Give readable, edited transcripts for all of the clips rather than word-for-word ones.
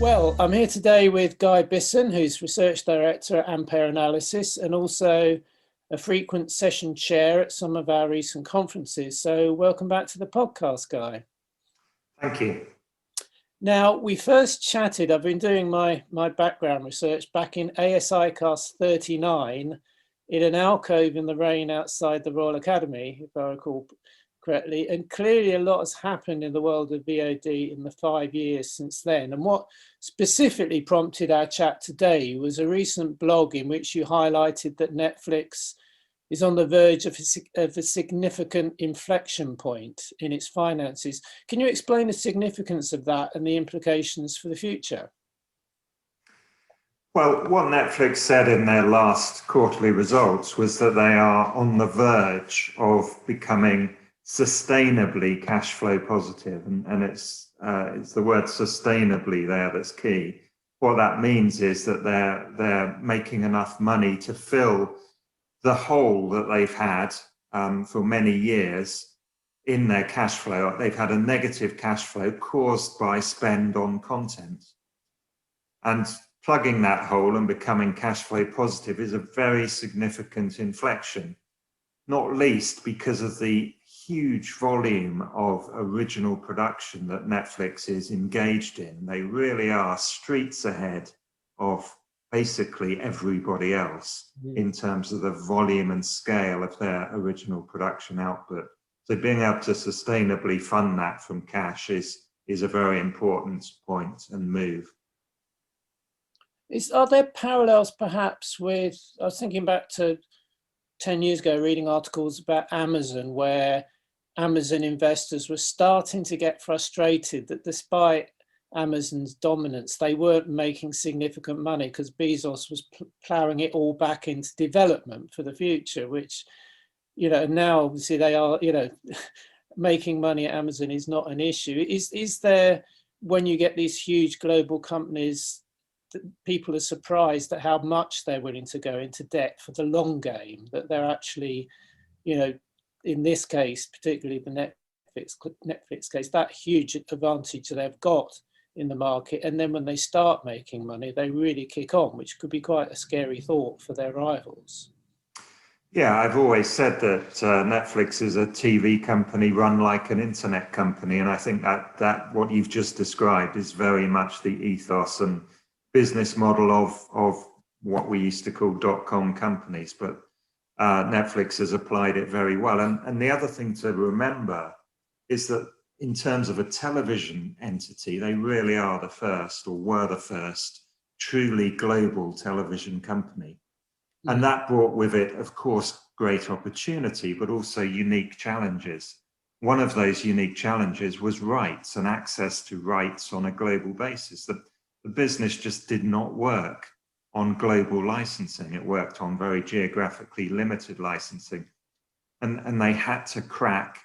Well, I'm here today with Guy Bisson, who's Research Director at Ampere Analysis and also a frequent session chair at some of our recent conferences. So welcome back to the podcast, Guy. Thank you. Now, we first chatted, I've been doing my background research back in asiCast 39 in an alcove in the rain outside the Royal Academy, if I recall correctly, and clearly a lot has happened in the world of VOD in the 5 years since then. And what specifically prompted our chat today was a recent blog in which you highlighted that Netflix is on the verge of a significant inflection point in its finances. Can you explain the significance of that and the implications for the future? Well, what Netflix said in their last quarterly results was that they are on the verge of becoming sustainably cash flow positive, and it's the word sustainably there that's key. What that means is that they're making enough money to fill the hole that they've had for many years in their cash flow. They've had a negative cash flow caused by spend on content, and plugging that hole and becoming cash flow positive is a very significant inflection, not least because of the huge volume of original production that Netflix is engaged in. They really are streets ahead of basically everybody else in terms of the volume and scale of their original production output. So being able to sustainably fund that from cash is a very important point and move. Are there parallels perhaps with, I was thinking back to 10 years ago, reading articles about Amazon, where Amazon investors were starting to get frustrated that despite Amazon's dominance, they weren't making significant money because Bezos was ploughing it all back into development for the future, which, now obviously they are, making money at Amazon is not an issue. Is there, when you get these huge global companies, people are surprised at how much they're willing to go into debt for the long game, that they're actually, in this case, particularly the Netflix case, that huge advantage that they've got in the market. And then when they start making money, they really kick on, which could be quite a scary thought for their rivals. Yeah, I've always said that Netflix is a TV company run like an internet company. And I think that what you've just described is very much the ethos and business model of what we used to call .com companies, but Netflix has applied it very well. And the other thing to remember is that in terms of a television entity, they really are the first, or were the first, truly global television company. And that brought with it, of course, great opportunity, but also unique challenges. One of those unique challenges was rights and access to rights on a global basis. The business just did not work on global licensing. It worked on very geographically limited licensing. And they had to crack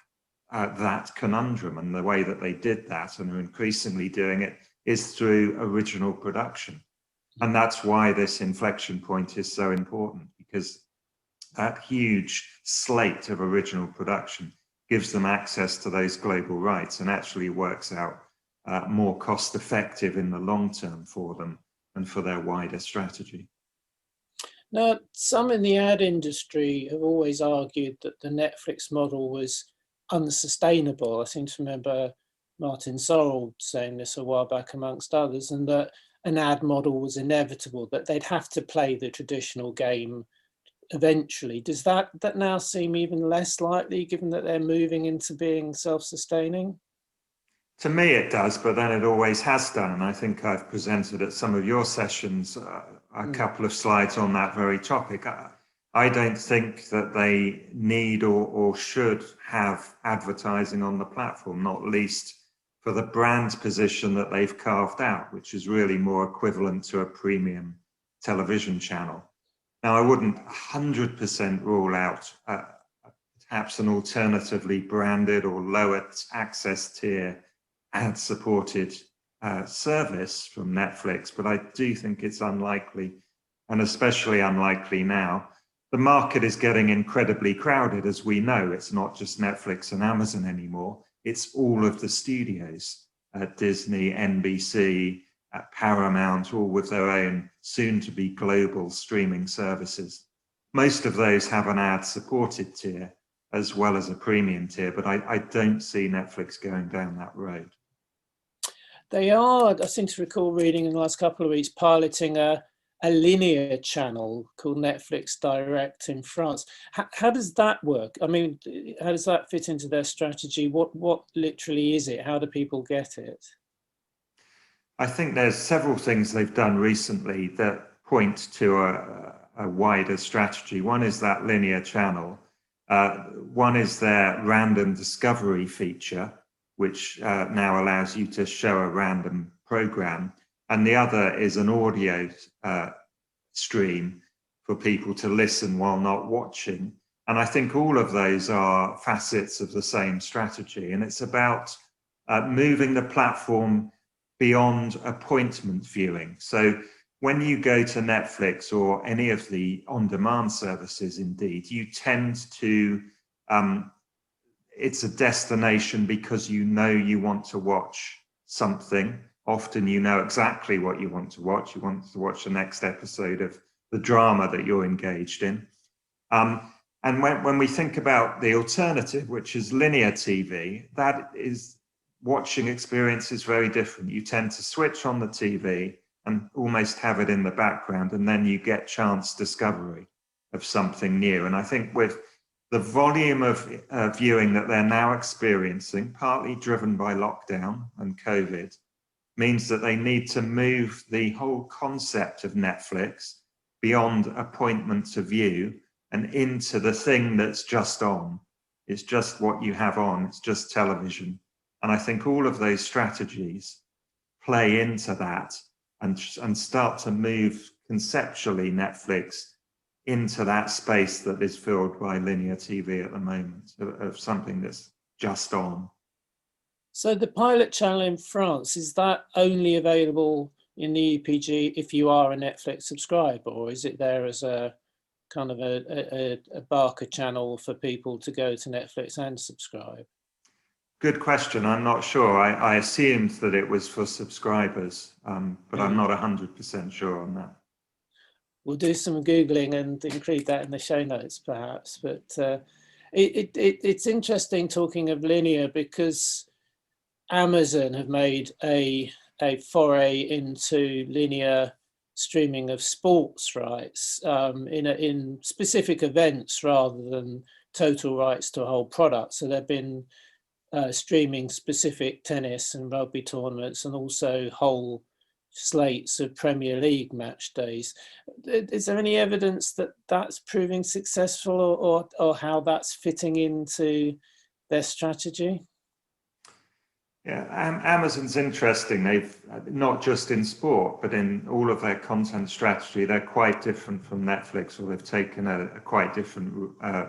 that conundrum. And the way that they did that, and are increasingly doing it, is through original production. And that's why this inflection point is so important, because that huge slate of original production gives them access to those global rights and actually works out more cost effective in the long term for them and for their wider strategy. Now, some in the ad industry have always argued that the Netflix model was unsustainable. I seem to remember Martin Sorrell saying this a while back, amongst others, and that an ad model was inevitable, that they'd have to play the traditional game eventually. Does that now seem even less likely, given that they're moving into being self-sustaining? To me, it does, but then it always has done. And I think I've presented at some of your sessions a couple of slides on that very topic. I don't think that they need or should have advertising on the platform, not least for the brand position that they've carved out, which is really more equivalent to a premium television channel. Now, I wouldn't 100% rule out perhaps an alternatively branded or lower access tier ad-supported service from Netflix, but I do think it's unlikely, and especially unlikely now. The market is getting incredibly crowded, as we know. It's not just Netflix and Amazon anymore. It's all of the studios, Disney, NBC, Paramount, all with their own soon-to-be global streaming services. Most of those have an ad-supported tier as well as a premium tier, but I don't see Netflix going down that road. They are, I seem to recall reading in the last couple of weeks, piloting a linear channel called Netflix Direct in France. How does that work? I mean, how does that fit into their strategy? What literally is it? How do people get it? I think there's several things they've done recently that point to a wider strategy. One is that linear channel. One is their random discovery feature, which now allows you to show a random program. And the other is an audio stream for people to listen while not watching. And I think all of those are facets of the same strategy. And it's about moving the platform beyond appointment viewing. So when you go to Netflix or any of the on-demand services, indeed, you tend to, it's a destination because you know you want to watch something. Often you know exactly what you want to watch. You want to watch the next episode of the drama that you're engaged in. And when we think about the alternative, which is linear TV, that is, watching experience is very different. You tend to switch on the TV and almost have it in the background, and then you get chance discovery of something new. And I think with the volume of viewing that they're now experiencing, partly driven by lockdown and COVID, means that they need to move the whole concept of Netflix beyond appointment to view and into the thing that's just on. It's just what you have on, it's just television. And I think all of those strategies play into that and start to move conceptually Netflix into that space that is filled by linear TV at the moment, of something that's just on. So the pilot channel in France, is that only available in the UPG if you are a Netflix subscriber, or is it there as a kind of a Barker channel for people to go to Netflix and subscribe? Good question. I'm not sure. I assumed that it was for subscribers, but I'm not 100% sure on that. We'll do some Googling and include that in the show notes, perhaps. But it's interesting talking of linear, because Amazon have made a foray into linear streaming of sports rights in specific events rather than total rights to a whole product. So they've been streaming specific tennis and rugby tournaments and also whole slates of Premier League match days. Is there any evidence that that's proving successful, or how that's fitting into their strategy? Yeah, Amazon's interesting. They've, not just in sport, but in all of their content strategy, they're quite different from Netflix, or they've taken a quite different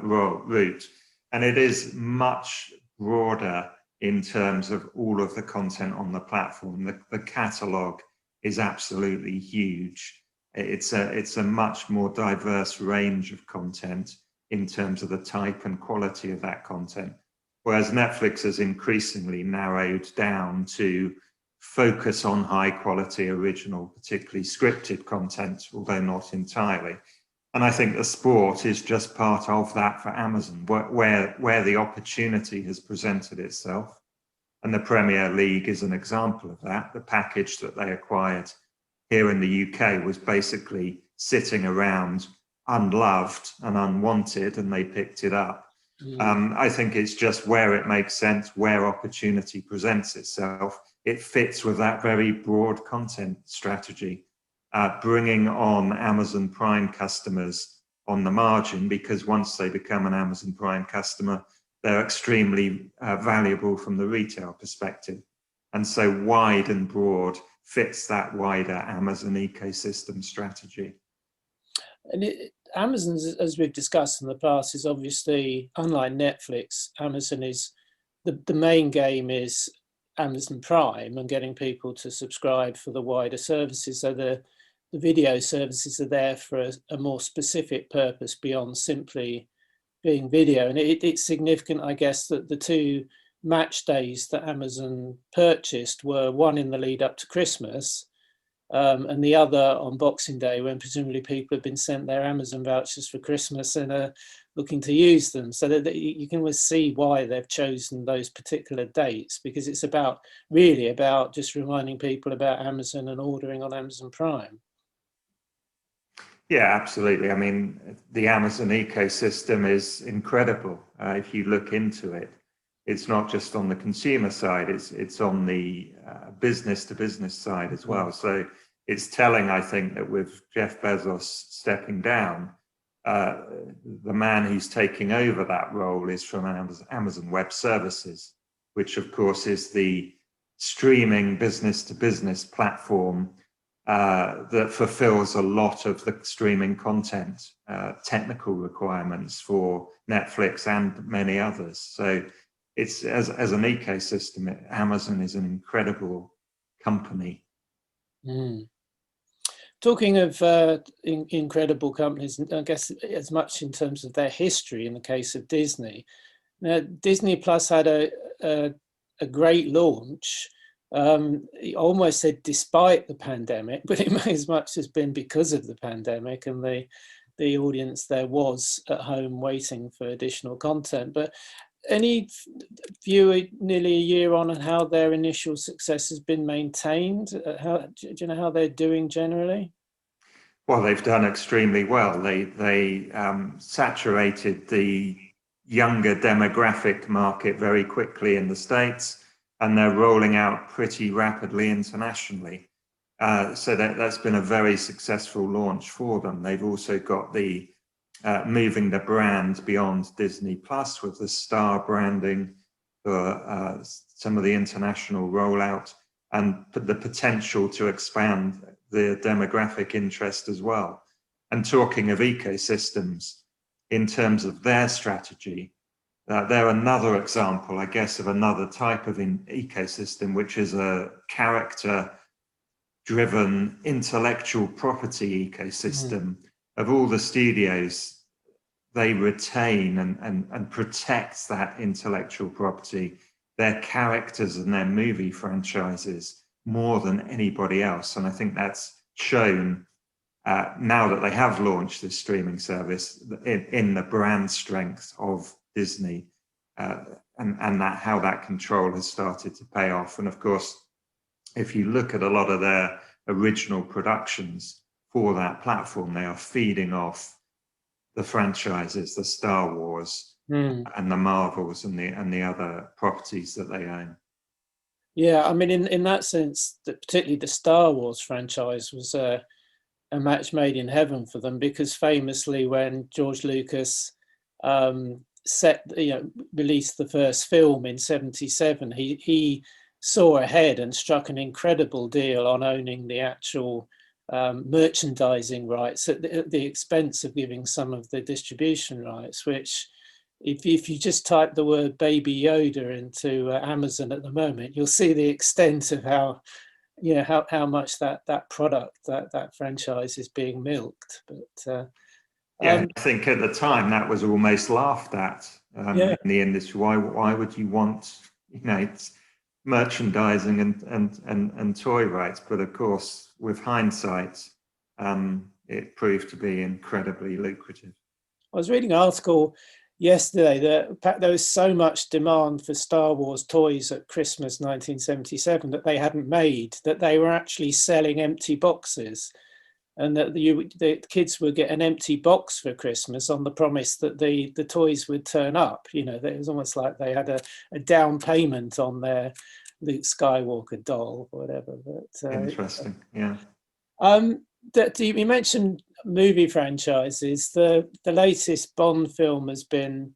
route. And it is much broader in terms of all of the content on the platform. The catalogue is absolutely huge. It's a much more diverse range of content in terms of the type and quality of that content. Whereas Netflix has increasingly narrowed down to focus on high quality original, particularly scripted content, although not entirely. And I think the sport is just part of that for Amazon, where the opportunity has presented itself. And the Premier League is an example of that. The package that they acquired here in the UK was basically sitting around unloved and unwanted, and they picked it up. I think it's just where it makes sense, where opportunity presents itself. It fits with that very broad content strategy, bringing on Amazon Prime customers on the margin, because once they become an Amazon Prime customer, they're extremely valuable from the retail perspective. And so wide and broad fits that wider Amazon ecosystem strategy. And Amazon, as we've discussed in the past, is obviously, unlike Netflix, Amazon is, the main game is Amazon Prime and getting people to subscribe for the wider services. So the video services are there for a more specific purpose beyond simply being video. And it's significant, I guess, that the two match days that Amazon purchased were one in the lead up to Christmas and the other on Boxing Day, when presumably people have been sent their Amazon vouchers for Christmas and are looking to use them. So that you can always see why they've chosen those particular dates, because it's really about just reminding people about Amazon and ordering on Amazon Prime. Yeah, absolutely. I mean, the Amazon ecosystem is incredible. If you look into it, it's not just on the consumer side, it's on the business to business side as well. So it's telling, I think, that with Jeff Bezos stepping down, the man who's taking over that role is from Amazon Web Services, which of course is the streaming business to business platform that fulfills a lot of the streaming content, technical requirements for Netflix and many others. So it's as an ecosystem, Amazon is an incredible company. Talking of incredible companies, I guess as much in terms of their history in the case of Disney. Now, Disney Plus had a great launch. He almost said despite the pandemic, but it may as much has been because of the pandemic and the audience there was at home waiting for additional content. But any view nearly a year on and how their initial success has been maintained? Do you know how they're doing generally? Well, they've done extremely well. They saturated the younger demographic market very quickly in the States, and they're rolling out pretty rapidly internationally. So that's been a very successful launch for them. They've also got the moving the brand beyond Disney Plus with the Star branding for some of the international rollout, and the potential to expand the demographic interest as well. And talking of ecosystems, in terms of their strategy, they're another example, I guess, of another type of ecosystem, which is a character-driven intellectual property ecosystem of all the studios. They retain and protect that intellectual property, their characters and their movie franchises more than anybody else. And I think that's shown now that they have launched this streaming service in the brand strength of Disney and that how that control has started to pay off. And of course, if you look at a lot of their original productions for that platform, they are feeding off the franchises, the Star Wars and the Marvels and the other properties that they own. Yeah, I mean, in that sense, particularly the Star Wars franchise was a match made in heaven for them, because famously when George Lucas released the first film in '77, he saw ahead and struck an incredible deal on owning the actual merchandising rights at the expense of giving some of the distribution rights, which if you just type the word Baby Yoda into Amazon at the moment, you'll see the extent of how much that product, that franchise is being milked. But I think at the time that was almost laughed at in the industry. Why would you want it's merchandising and toy rights? But of course, with hindsight, it proved to be incredibly lucrative. I was reading an article yesterday that there was so much demand for Star Wars toys at Christmas 1977 that they hadn't made, that they were actually selling empty boxes, and that the kids would get an empty box for Christmas on the promise that the toys would turn up. It was almost like they had a down payment on their Luke Skywalker doll or whatever. But interesting, yeah. You mentioned movie franchises. The latest Bond film has been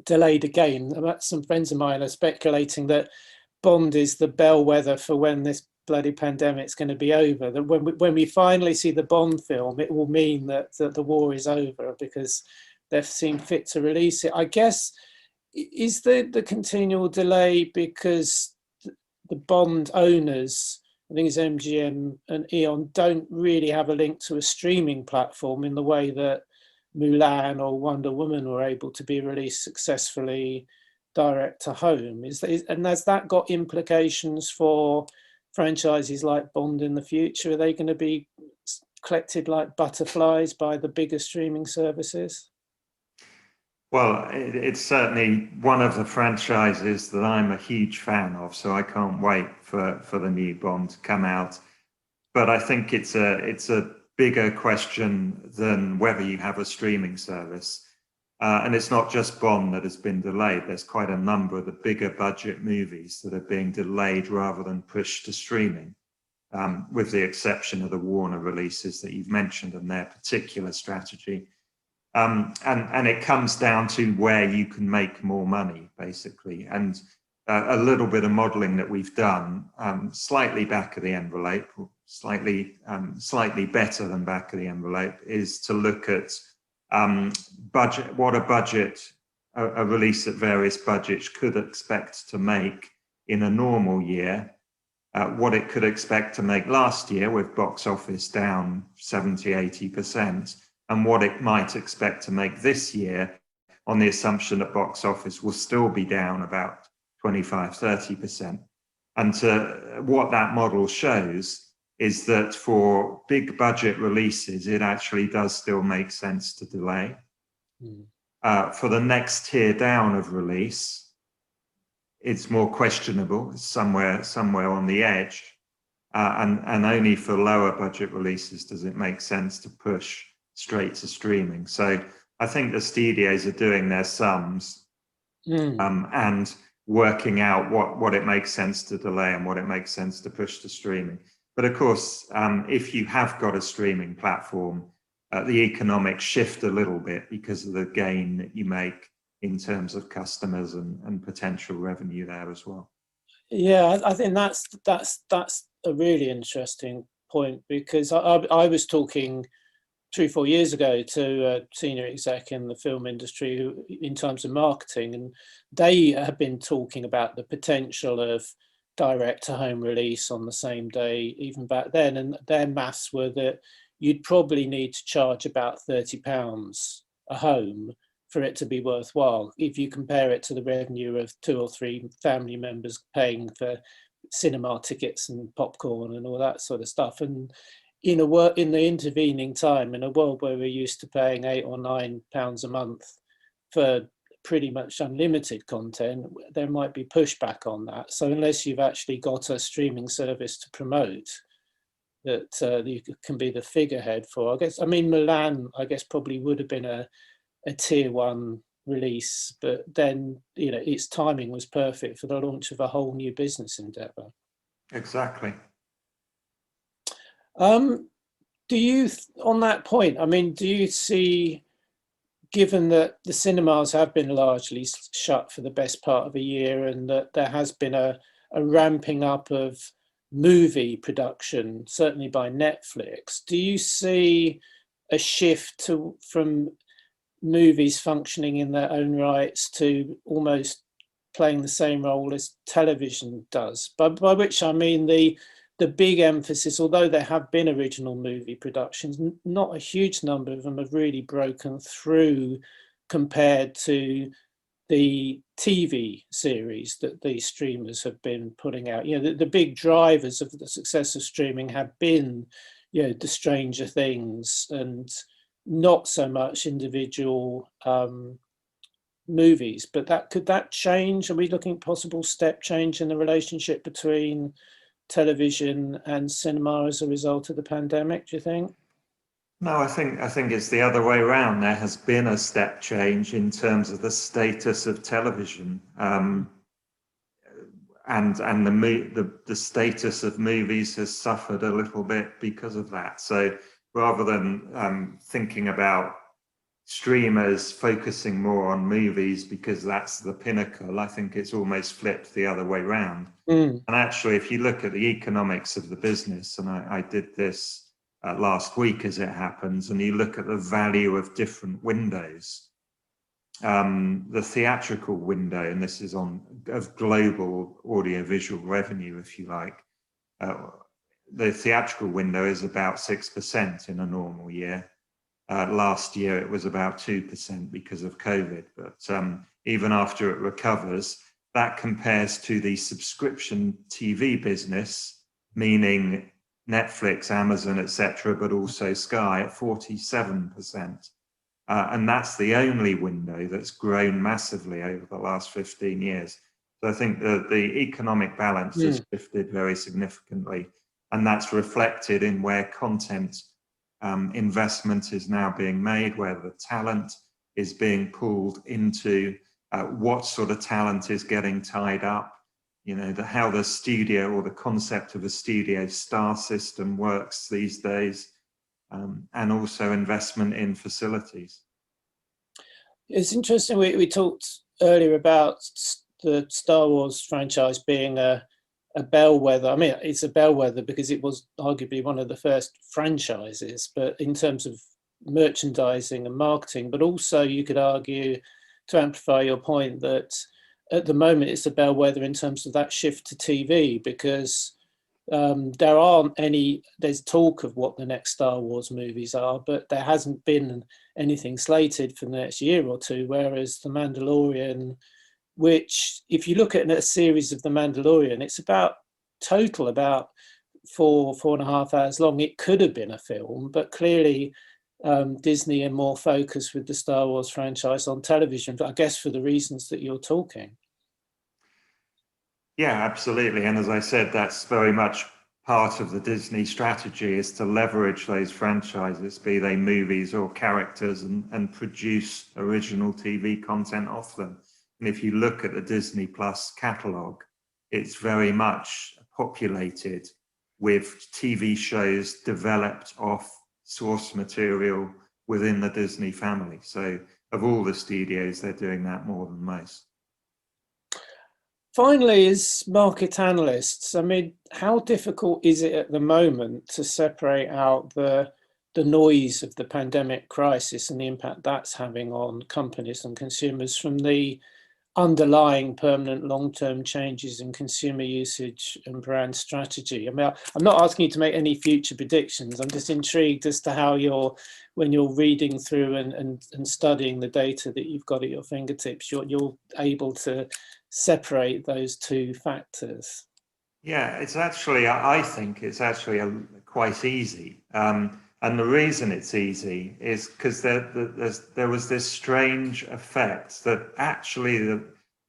delayed again. Some friends of mine are speculating that Bond is the bellwether for when this bloody pandemic's going to be over. That when we finally see the Bond film, it will mean that the war is over, because they've seen fit to release it. I guess, is the continual delay because the Bond owners, I think it's MGM and Eon, don't really have a link to a streaming platform in the way that Mulan or Wonder Woman were able to be released successfully direct to home? And has that got implications for franchises like Bond in the future? Are they going to be collected like butterflies by the bigger streaming services? Well, it's certainly one of the franchises that I'm a huge fan of, so I can't wait for the new Bond to come out. But I think it's a bigger question than whether you have a streaming service. And it's not just Bond that has been delayed. There's quite a number of the bigger budget movies that are being delayed rather than pushed to streaming, with the exception of the Warner releases that you've mentioned and their particular strategy. And it comes down to where you can make more money, basically. And a little bit of modeling that we've done, slightly back of the envelope, slightly better than back of the envelope, is to look at budget, what a release at various budgets could expect to make in a normal year, what it could expect to make last year with box office down 70–80%, and what it might expect to make this year on the assumption that box office will still be down about 25–30%. And what that model shows is that for big budget releases, it actually does still make sense to delay. For the next tier down of release, it's more questionable. It's somewhere on the edge. And only for lower budget releases does it make sense to push straight to streaming. So I think the studios are doing their sums and working out what it makes sense to delay and what it makes sense to push to streaming. But of course, if you have got a streaming platform, the economics shift a little bit because of the gain that you make in terms of customers and potential revenue there as well. Yeah, I think that's a really interesting point, because I was talking 3-4 years ago to a senior exec in the film industry who, in terms of marketing, and they have been talking about the potential of direct to home release on the same day even back then, and their maths were that you'd probably need to charge about £30 a home for it to be worthwhile if you compare it to the revenue of 2 or 3 family members paying for cinema tickets and popcorn and all that sort of stuff. And in the intervening time, in a world where we're used to paying £8 or £9 a month for pretty much unlimited content, there might be pushback on that. So unless you've actually got a streaming service to promote that you can be the figurehead for, I guess. I mean, Milan, I guess, probably would have been a tier 1 release, but then, you know, its timing was perfect for the launch of a whole new business endeavor. Exactly. Do you, on that point, I mean, do you see, given that the cinemas have been largely shut for the best part of a year and that there has been a ramping up of movie production, certainly by Netflix, do you see a shift from movies functioning in their own rights to almost playing the same role as television does? By which I mean the big emphasis, although there have been original movie productions, not a huge number of them have really broken through compared to the TV series that the streamers have been putting out. You know, the big drivers of the success of streaming have been, you know, the Stranger Things and not so much individual movies. But could that change? Are we looking at possible step change in the relationship between television and cinema as a result of the pandemic, do you think? No, I think it's the other way around. There has been a step change in terms of the status of television, and the status of movies has suffered a little bit because of that. So rather than thinking about streamers focusing more on movies because that's the pinnacle, I think it's almost flipped the other way around. And actually, if you look at the economics of the business, and I did this last week as it happens, and you look at the value of different windows, the theatrical window, and this is of global audiovisual revenue, if you like, the theatrical window is about 6% in a normal year. Last year, it was about 2% because of COVID. But even after it recovers, that compares to the subscription TV business, meaning Netflix, Amazon, etc., but also Sky at 47%. And that's the only window that's grown massively over the last 15 years. So I think that the economic balance has shifted very significantly, and that's reflected in where content investment is now being made, where the talent is being pulled into, what sort of talent is getting tied up, you know, how the studio or the concept of a studio star system works these days, and also investment in facilities. It's interesting, we talked earlier about the Star Wars franchise being a bellwether. I mean, it's a bellwether because it was arguably one of the first franchises, but in terms of merchandising and marketing, but also you could argue, to amplify your point, that at the moment it's a bellwether in terms of that shift to TV, because there's talk of what the next Star Wars movies are, but there hasn't been anything slated for the next year or two, whereas The Mandalorian, which, if you look at a series of The Mandalorian, it's about 4.5 hours long. It could have been a film, but clearly Disney are more focused with the Star Wars franchise on television, but I guess for the reasons that you're talking. Yeah, absolutely. And as I said, that's very much part of the Disney strategy, is to leverage those franchises, be they movies or characters, and produce original TV content off them. And if you look at the Disney Plus catalog, it's very much populated with TV shows developed off source material within the Disney family. So of all the studios, they're doing that more than most. Finally, as market analysts, I mean, how difficult is it at the moment to separate out the noise of the pandemic crisis and the impact that's having on companies and consumers from the underlying permanent long-term changes in consumer usage and brand strategy? I mean, I'm not asking you to make any future predictions. I'm just intrigued as to how when you're reading through and studying the data that you've got at your fingertips, you're able to separate those two factors. Yeah, it's actually, I think it's actually quite easy. And the reason it's easy is because there was this strange effect that actually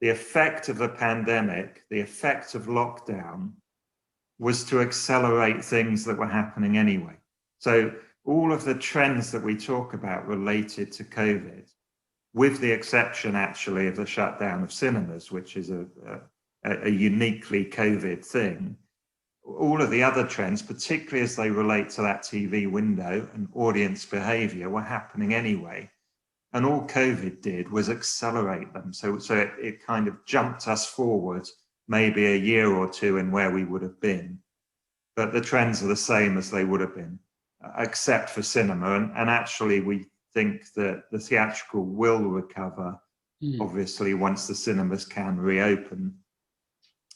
the effect of the pandemic, the effect of lockdown, was to accelerate things that were happening anyway. So all of the trends that we talk about related to COVID, with the exception actually of the shutdown of cinemas, which is a uniquely COVID thing, all of the other trends, particularly as they relate to that TV window and audience behavior, were happening anyway. And all COVID did was accelerate them. So it kind of jumped us forward maybe a year or two in where we would have been. But the trends are the same as they would have been, except for cinema. And actually, we think that the theatrical will recover, obviously, once the cinemas can reopen.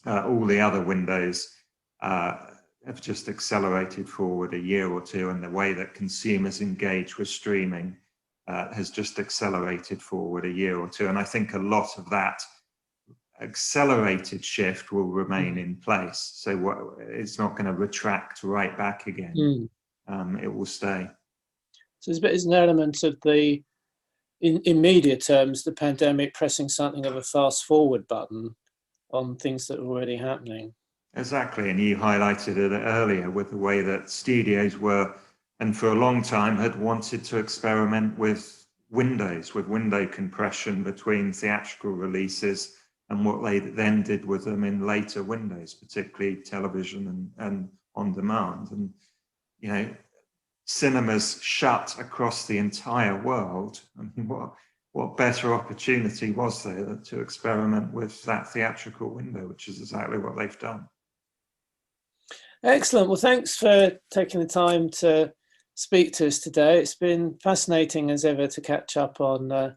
All the other windows have just accelerated forward a year or two, and the way that consumers engage with streaming has just accelerated forward a year or two. And I think a lot of that accelerated shift will remain in place. So it's not going to retract right back again. It will stay. So there's an element of in media terms, the pandemic pressing something of a fast forward button on things that are already happening. Exactly, and you highlighted it earlier with the way that studios were, and for a long time had wanted to experiment with windows, with window compression between theatrical releases and what they then did with them in later windows, particularly television and on demand. And, you know, cinemas shut across the entire world. I mean, what better opportunity was there to experiment with that theatrical window, which is exactly what they've done. Excellent. Well, thanks for taking the time to speak to us today. It's been fascinating as ever to catch up on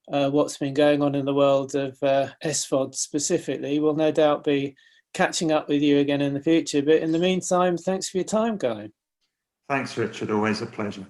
what's been going on in the world of SVOD specifically. We'll no doubt be catching up with you again in the future. But in the meantime, thanks for your time, Guy. Thanks, Richard. Always a pleasure.